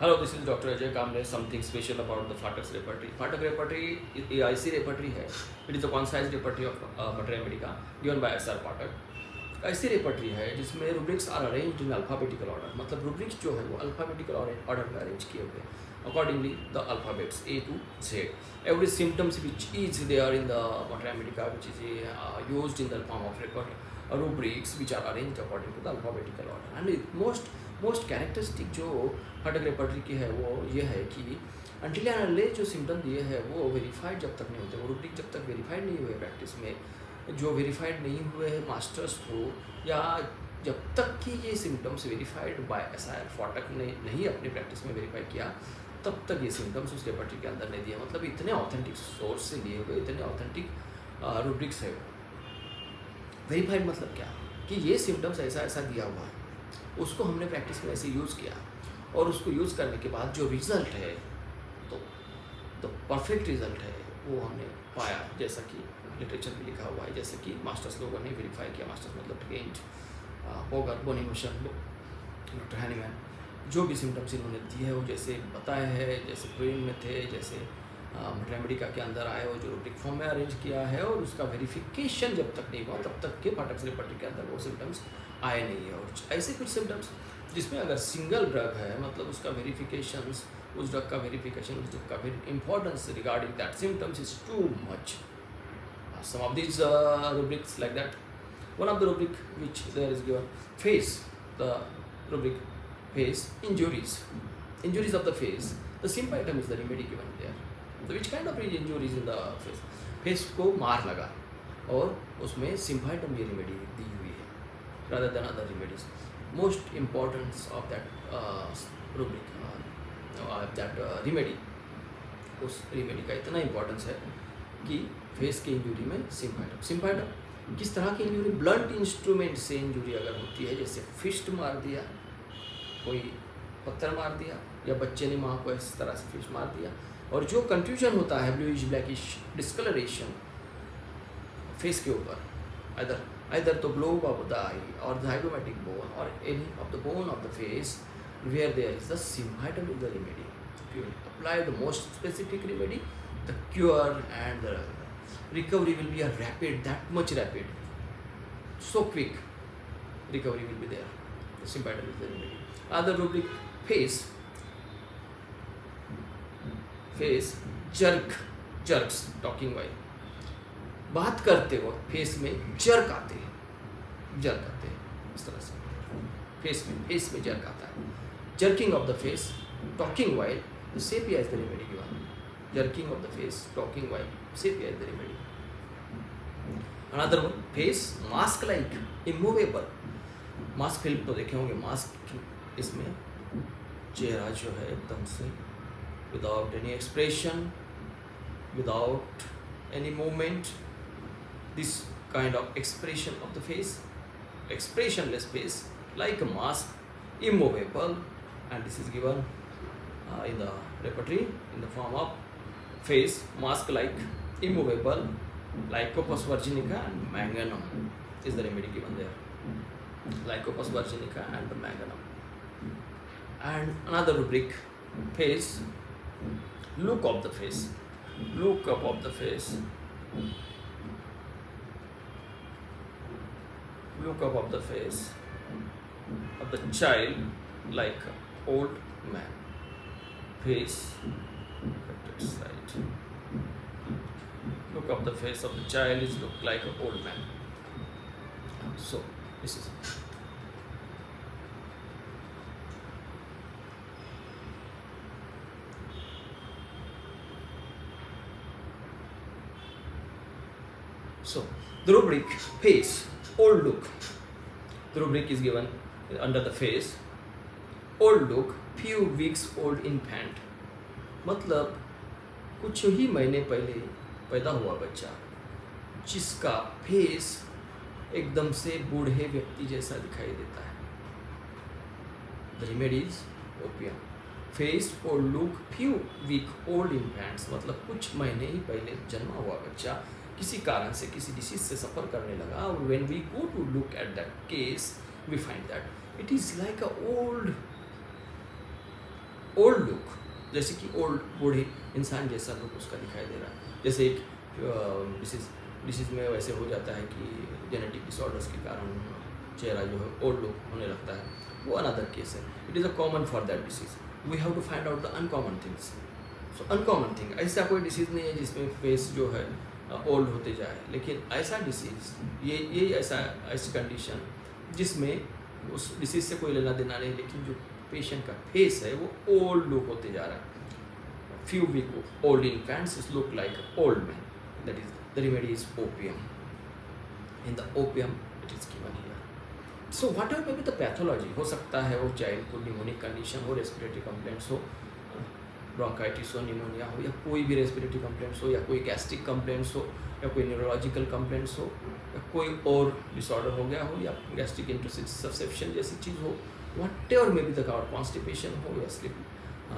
Hello, this is Dr. Ajay Kamble. Something special about the Fatak's repertory. Fatak repertory is IC repertory है. It is a concise repertory of Materya Medica given by SR Patak. ऐसी repertory है जिसमें rubrics are arranged in alphabetical order. मतलब rubrics जो है वो alphabetical order में arrange किए हुए हैं. Accordingly, the alphabets A to Z. Every symptoms which is there in the Materya Medica, which is used in the form of record rubrics, which are arranged according to the alphabetical order. And most characteristic जो फाटक repertory की है वो ये है कि until and unless जो symptom दिए हैं वो वेरीफाइड जब तक नहीं होते, वो रूब्रिक जब तक वेरीफाइड नहीं हुए प्रैक्टिस में, जो वेरीफाइड नहीं हुए हैं मास्टर्स थ्रू, या जब तक कि ये सिम्टम्स वेरीफाइड बाय SIR फाटक ने नहीं अपनी प्रैक्टिस में वेरीफाई किया, तब तक ये सिम्टम्स उस रेपर्टरी के अंदर नहीं दिया. मतलब इतने ऑथेंटिक सोर्स से लिए हुए इतने ऑथेंटिक रूब्रिक्स है. वेरीफाइड मतलब क्या कि ये सिम्टम्स ऐसा ऐसा दिया हुआ है, उसको हमने प्रैक्टिस में ऐसे यूज़ किया और उसको यूज़ करने के बाद जो रिज़ल्ट है तो परफेक्ट रिज़ल्ट है वो हमने पाया, जैसा कि लिटरेचर में लिखा हुआ है, जैसे कि मास्टर्स लोगों ने वेरीफाई किया. मास्टर्स मतलब ट्रेंड पोगर, बोनीमोशन, डॉक्टर हैनीमैन, जो भी सिम्टम्स इन्होंने दिए है वो जैसे बताए हैं, जैसे ब्रेन में थे, जैसे मटेरिया मेडिका के अंदर आए हो, जो रूब्रिक फॉर्म में अरेंज किया है, और उसका वेरिफिकेशन जब तक नहीं हुआ तब तक के फाटक रेपर्टरी के अंदर वो सिम्टम्स आए नहीं है. और ऐसे कुछ सिम्टम्स जिसमें अगर सिंगल ड्रग है, मतलब उसका वेरिफिकेशन, उस ड्रग का वेरिफिकेशन, उस ड्रग का importance regarding that symptoms is too much. Some of these rubrics like that. One of the rubric which there is given, face, the rubric face, injuries of the face. The simple item is the remedy given there. So which kind of injuries in the face? Face को मार लगा और उसमें सिम्पाइटम ये remedy दी हुई है rather than other remedies. Most importance of that rubric, that remedy, उस remedy का इतना इम्पोर्टेंस है कि फेस के इंजरी में सिम्पाइटम किस तरह की इंजरी, ब्लंट इंस्ट्रूमेंट से इंजरी अगर होती है, जैसे फिस्ट मार दिया, कोई पत्थर मार दिया, या बच्चे ने माँ को इस तरह से फिस्ट मार दिया, और जो कंफ्यूजन होता है ब्लूइश ब्लैकिश डिस्कलरेशन फेस के ऊपर, either the globe of the eye or the zygomatic bone or any of the bone of the face where there is the symptom is the remedy. If you apply the most specific remedy, the cure and the recovery will be a rapid, that much rapid, so quick recovery will be there. The symptom is the remedy. Other rubric, face jerks, talking while, बात करते वक्त face में jerk आते हैं इस तरह से, face में जर्क आता है. Jerking of the face, talking while, the sepia is the remedy given. Jerking of the face, talking while, sepia is the remedy. Another one, face mask like, immovable. Mask film तो देखे होंगे, mask इसमें चेहरा जो है एकदम से without any expression, without any movement, this kind of expression of the face, expressionless face, like a mask, immovable, and this is given in the repertory in the form of face mask like, immovable, Lycopus virginica and manganum is the remedy given there. Lycopus virginica and the manganum. And another rubric, face, look of the face, look up of the face, look up of the face of the child like old man. Face, right. Look up the face of the child is look like an old man. So this is it. So the rubric face, old look. The rubric is given under the face, old look, few weeks old infant. मतलब कुछ ही महीने पहले पैदा हुआ बच्चा जिसका face एकदम से बूढ़े व्यक्ति जैसा दिखाई देता है. The remedy is opium. Face, old look, few week old infants, मतलब कुछ महीने ही पहले जन्मा हुआ बच्चा किसी कारण से किसी डिसीज से सफ़र करने लगा, और when we go to look at that case we find that it is like a old old look, जैसे कि ओल्ड बूढ़े इंसान जैसा लुक उसका दिखाई दे रहा है। जैसे एक डिसीज़ में वैसे हो जाता है कि जेनेटिक डिसऑर्डर्स के कारण चेहरा जो है ओल्ड लुक होने लगता है, वो अनदर केस है। It is a common for that disease. We have to find out the uncommon things. So uncommon thing, ऐसा कोई डिसीज़ नहीं है जिसमें फेस जो है ओल्ड होते जाए, लेकिन ऐसा डिसीज़, ये ऐसी कंडीशन जिसमें उस डिसीज़ से कोई लेना देना नहीं, लेकिन जो पेशेंट का फेस है वो ओल्ड लुक होते जा रहा है। Few week old infants look like old men. That is, the remedy is opium. In the opium, it is given here. So whatever may be the pathology, हो सकता है वो चाइल्ड को निमोनिक कंडीशन हो, रेस्पिरेटरी कंप्लेंट्स हो, bronchitis हो, pneumonia हो, या कोई भी रेस्पिरेटरी कंप्लेंट्स हो, या कोई गैस्ट्रिक कंप्लेंट्स हो, या कोई न्यूरोलॉजिकल कंप्लेंट्स हो, या कोई और डिसऑर्डर हो गया हो, या गैस्ट्रिक इंटरसेप्शन जैसी चीज़ हो, whatever may be the constipation हो, या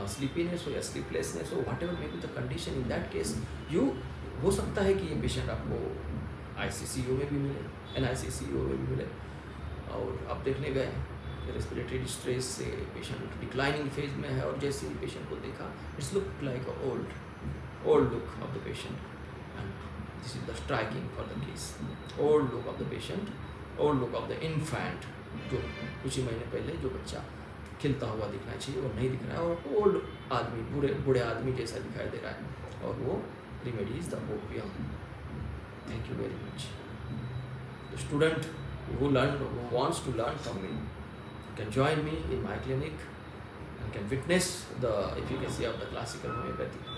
स्लीपीनेस हो, या स्लीपलेसनेस हो, whatever may be the condition, in that case you हो सकता है कि ये पेशेंट आपको ICCU में भी मिले, NICCU में भी मिले, और आप देखने गए रेस्पिरेटरी डिस्ट्रेस से पेशेंट डिक्लाइनिंग फेज में है, और जैसे ही पेशेंट को देखा, it's look like a old look of the patient, and this is the striking for the case. Old look of the patient, old look of the infant, जो कुछ ही महीने पहले जो बच्चा खिलता हुआ दिखना चाहिए वो नहीं दिख रहा है, और ओल्ड आदमी, बूढ़े आदमी जैसा दिखाई दे रहा है, और वो remedy is the opium. Thank you very much. The student who wants to learn from me can join me in my clinic and can witness the efficacy of the classical homeopathy.